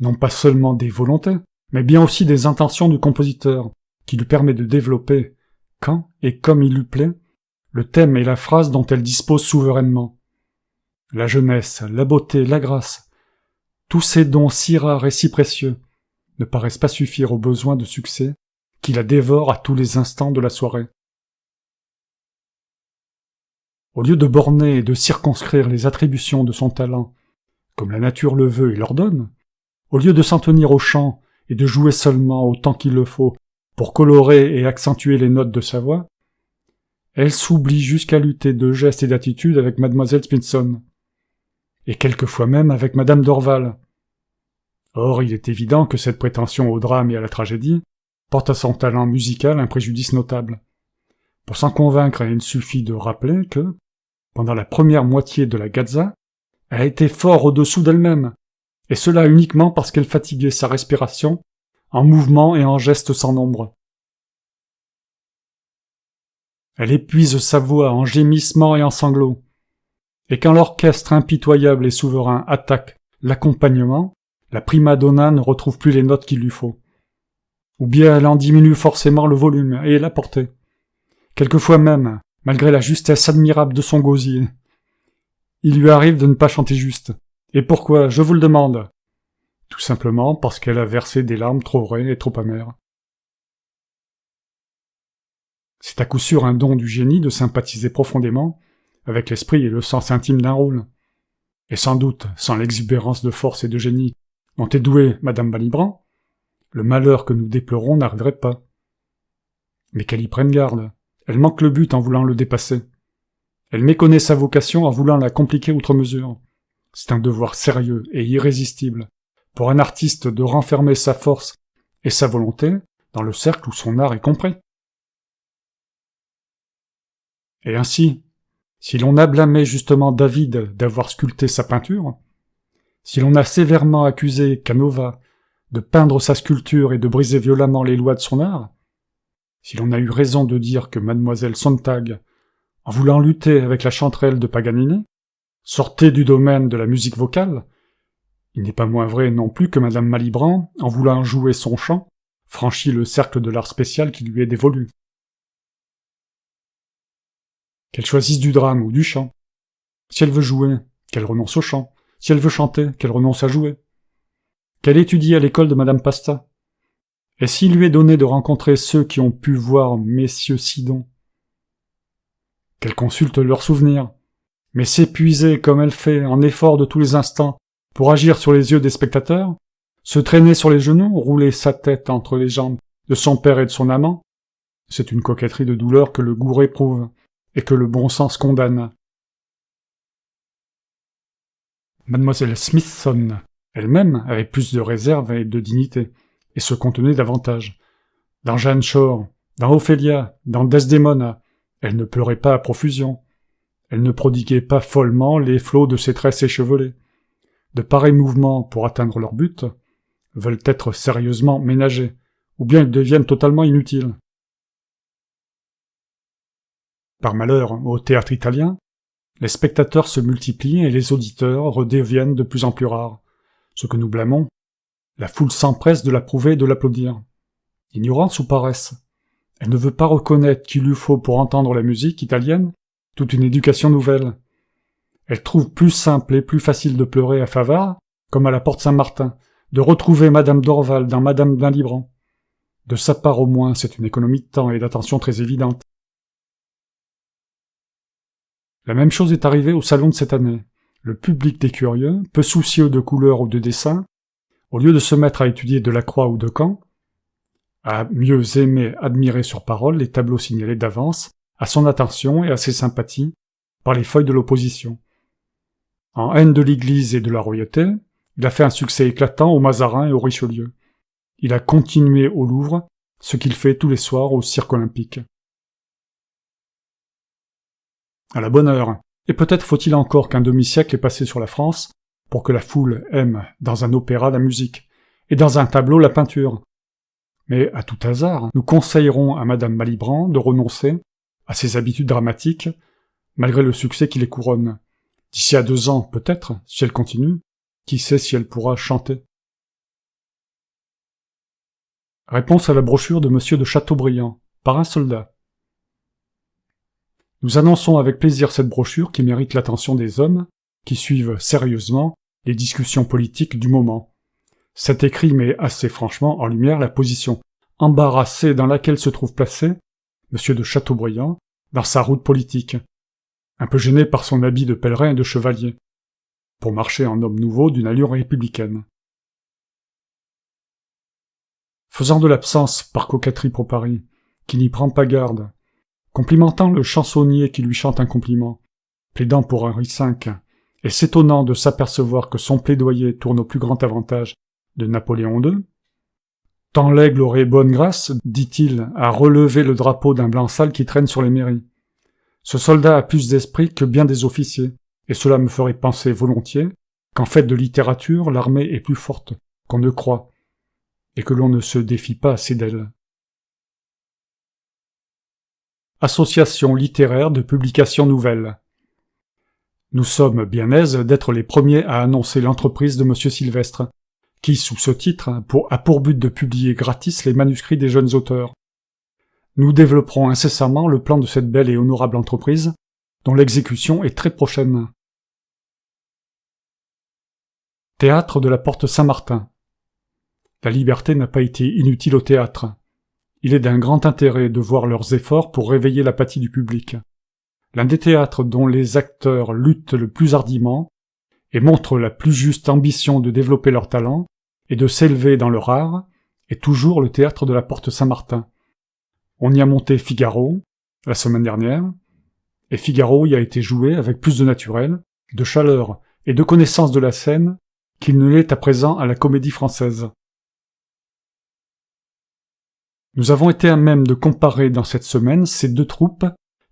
non pas seulement des volontés, mais bien aussi des intentions du compositeur, qui lui permet de développer, quand et comme il lui plaît, le thème et la phrase dont elle dispose souverainement. La jeunesse, la beauté, la grâce, tous ces dons si rares et si précieux, ne paraissent pas suffire aux besoins de succès qui la dévorent à tous les instants de la soirée. Au lieu de borner et de circonscrire les attributions de son talent, comme la nature le veut et l'ordonne, au lieu de s'en tenir au chant et de jouer seulement autant qu'il le faut pour colorer et accentuer les notes de sa voix, elle s'oublie jusqu'à lutter de gestes et d'attitudes avec Mademoiselle Spinson, et quelquefois même avec Madame Dorval. Or, il est évident que cette prétention au drame et à la tragédie porte à son talent musical un préjudice notable. Pour s'en convaincre, il suffit de rappeler que, pendant la première moitié de la Gazza, elle a été fort au-dessous d'elle-même, et cela uniquement parce qu'elle fatiguait sa respiration en mouvements et en gestes sans nombre. Elle épuise sa voix en gémissements et en sanglots, et quand l'orchestre impitoyable et souverain attaque l'accompagnement, la prima donna ne retrouve plus les notes qu'il lui faut. Ou bien elle en diminue forcément le volume et la portée. Quelquefois même, malgré la justesse admirable de son gosier, il lui arrive de ne pas chanter juste. Et pourquoi, je vous le demande? Tout simplement parce qu'elle a versé des larmes trop vraies et trop amères. C'est à coup sûr un don du génie de sympathiser profondément avec l'esprit et le sens intime d'un rôle. et sans doute sans l'exubérance de force et de génie dont est douée Madame Malibran, le malheur que nous déplorons n'arriverait pas. Mais qu'elle y prenne garde, elle manque le but en voulant le dépasser. Elle méconnaît sa vocation en voulant la compliquer outre mesure. C'est un devoir sérieux et irrésistible pour un artiste de renfermer sa force et sa volonté dans le cercle où son art est compris. Et ainsi, si l'on a blâmé justement David d'avoir sculpté sa peinture, si l'on a sévèrement accusé Canova de peindre sa sculpture et de briser violemment les lois de son art, si l'on a eu raison de dire que mademoiselle Sontag, en voulant lutter avec la chanterelle de Paganini, sortait du domaine de la musique vocale, il n'est pas moins vrai non plus que madame Malibran, en voulant jouer son chant, franchit le cercle de l'art spécial qui lui est dévolu. Qu'elle choisisse du drame ou du chant. Si elle veut jouer, qu'elle renonce au chant. Si elle veut chanter, qu'elle renonce à jouer. Qu'elle étudie à l'école de madame Pasta. Et s'il lui est donné de rencontrer ceux qui ont pu voir messieurs Sidon, qu'elle consulte leurs souvenirs, mais s'épuiser comme elle fait en effort de tous les instants pour agir sur les yeux des spectateurs, se traîner sur les genoux, rouler sa tête entre les jambes de son père et de son amant, c'est une coquetterie de douleur que le goût réprouve et que le bon sens condamne. Mademoiselle Smithson, elle-même, avait plus de réserve et de dignité, et se contenait davantage. Dans Jeanne Shore, dans Ophélia, dans Desdemona, elle ne pleurait pas à profusion. Elle ne prodiguait pas follement les flots de ses tresses échevelées. De pareils mouvements, pour atteindre leur but, veulent être sérieusement ménagés, ou bien ils deviennent totalement inutiles. Par malheur, au théâtre italien, les spectateurs se multiplient et les auditeurs redeviennent de plus en plus rares. Ce que nous blâmons, la foule s'empresse de l'approuver et de l'applaudir. Ignorance ou paresse? Elle ne veut pas reconnaître qu'il lui faut pour entendre la musique italienne toute une éducation nouvelle. Elle trouve plus simple et plus facile de pleurer à Favart, comme à la Porte Saint-Martin, de retrouver Madame Dorval dans Madame Malibran. De sa part au moins, c'est une économie de temps et d'attention très évidente. La même chose est arrivée au salon de cette année. Le public des curieux, peu soucieux de couleurs ou de dessins, au lieu de se mettre à étudier Delacroix ou Decamps, à mieux aimer admirer sur parole les tableaux signalés d'avance, à son attention et à ses sympathies, par les feuilles de l'opposition. En haine de l'Église et de la royauté, il a fait un succès éclatant au Mazarin et au Richelieu. Il a continué au Louvre, ce qu'il fait tous les soirs au Cirque olympique. À la bonne heure, et peut-être faut-il encore qu'un demi-siècle ait passé sur la France pour que la foule aime dans un opéra la musique, et dans un tableau la peinture. Mais à tout hasard, nous conseillerons à madame Malibran de renoncer à ses habitudes dramatiques, malgré le succès qui les couronne. D'ici à 2 ans, peut-être, si elle continue, qui sait si elle pourra chanter. Réponse à la brochure de monsieur de Chateaubriand, par un soldat. Nous annonçons avec plaisir cette brochure qui mérite l'attention des hommes, qui suivent sérieusement les discussions politiques du moment. Cet écrit met assez franchement en lumière la position embarrassée dans laquelle se trouve placé monsieur de Chateaubriand dans sa route politique, un peu gêné par son habit de pèlerin et de chevalier, pour marcher en homme nouveau d'une allure républicaine. Faisant de l'absence par coquetterie pour Paris, qui n'y prend pas garde, complimentant le chansonnier qui lui chante un compliment, plaidant pour Henri V, et s'étonnant de s'apercevoir que son plaidoyer tourne au plus grand avantage de Napoléon II, tant l'aigle aurait bonne grâce, dit-il, à relever le drapeau d'un blanc sale qui traîne sur les mairies. Ce soldat a plus d'esprit que bien des officiers, et cela me ferait penser volontiers qu'en fait de littérature, l'armée est plus forte qu'on ne croit, et que l'on ne se défie pas assez d'elle. Association littéraire de publications nouvelles. Nous sommes bien aises d'être les premiers à annoncer l'entreprise de monsieur Sylvestre, qui, sous ce titre, a pour but de publier gratis les manuscrits des jeunes auteurs. Nous développerons incessamment le plan de cette belle et honorable entreprise, dont l'exécution est très prochaine. Théâtre de la Porte Saint-Martin. La liberté n'a pas été inutile au théâtre. Il est d'un grand intérêt de voir leurs efforts pour réveiller l'apathie du public. L'un des théâtres dont les acteurs luttent le plus hardiment et montrent la plus juste ambition de développer leur talent et de s'élever dans leur art, est toujours le théâtre de la Porte Saint-Martin. On y a monté Figaro, la semaine dernière, et Figaro y a été joué avec plus de naturel, de chaleur et de connaissance de la scène qu'il ne l'est à présent à la Comédie Française. Nous avons été à même de comparer dans cette semaine ces deux troupes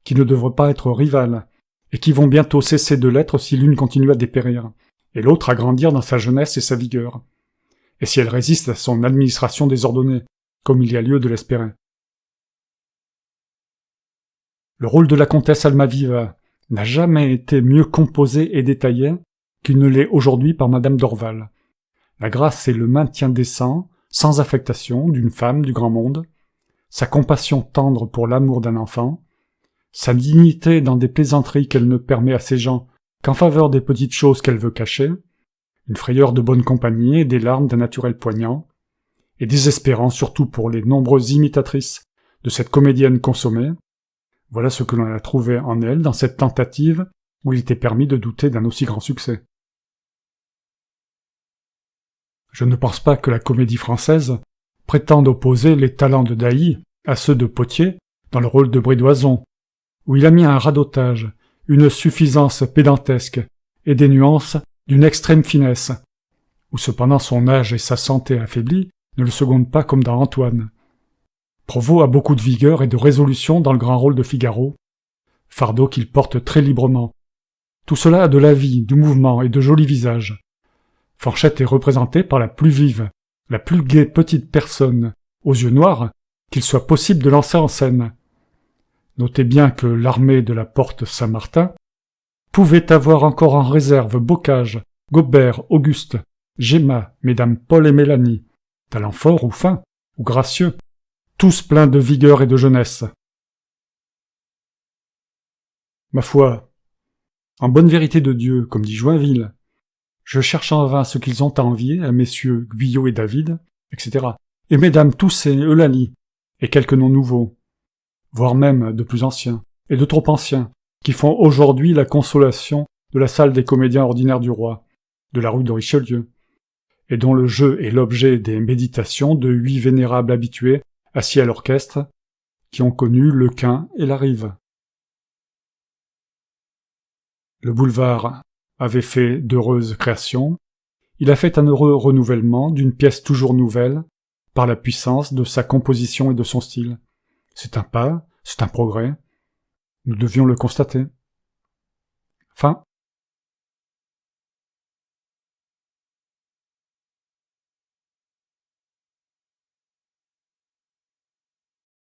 qui ne devraient pas être rivales, et qui vont bientôt cesser de l'être si l'une continue à dépérir, et l'autre à grandir dans sa jeunesse et sa vigueur, et si elle résiste à son administration désordonnée, comme il y a lieu de l'espérer. Le rôle de la comtesse Almaviva n'a jamais été mieux composé et détaillé qu'il ne l'est aujourd'hui par Madame Dorval. La grâce et le maintien décent, sans affectation, d'une femme du grand monde, sa compassion tendre pour l'amour d'un enfant, sa dignité dans des plaisanteries qu'elle ne permet à ses gens qu'en faveur des petites choses qu'elle veut cacher, une frayeur de bonne compagnie et des larmes d'un naturel poignant, et désespérant surtout pour les nombreuses imitatrices de cette comédienne consommée, voilà ce que l'on a trouvé en elle dans cette tentative où il était permis de douter d'un aussi grand succès. Je ne pense pas que la Comédie Française prétende opposer les talents de Dailly à ceux de Potier dans le rôle de Bridoison, où il a mis un radotage, une suffisance pédantesque et des nuances d'une extrême finesse, où cependant son âge et sa santé affaiblie ne le secondent pas comme dans Antoine. Provost a beaucoup de vigueur et de résolution dans le grand rôle de Figaro, fardeau qu'il porte très librement. Tout cela a de la vie, du mouvement et de jolis visages. Fanchette est représentée par la plus vive, la plus gaie petite personne, aux yeux noirs, qu'il soit possible de lancer en scène. Notez bien que l'armée de la Porte Saint-Martin pouvait avoir encore en réserve Bocage, Gobert, Auguste, Gemma, mesdames Paul et Mélanie, talent fort ou fin, ou gracieux, tous pleins de vigueur et de jeunesse. Ma foi, en bonne vérité de Dieu, comme dit Joinville, je cherche en vain ce qu'ils ont à envier à messieurs Guyot et David, etc., et mesdames Toussaint, Eulalie, et quelques noms nouveaux, voire même de plus anciens, et de trop anciens, qui font aujourd'hui la consolation de la salle des comédiens ordinaires du roi, de la rue de Richelieu, et dont le jeu est l'objet des méditations de 8 vénérables habitués assis à l'orchestre, qui ont connu le Quin et la Rive. Le boulevard avait fait d'heureuses créations, il a fait un heureux renouvellement d'une pièce toujours nouvelle, par la puissance de sa composition et de son style. C'est un pas, c'est un progrès, nous devions le constater. Fin.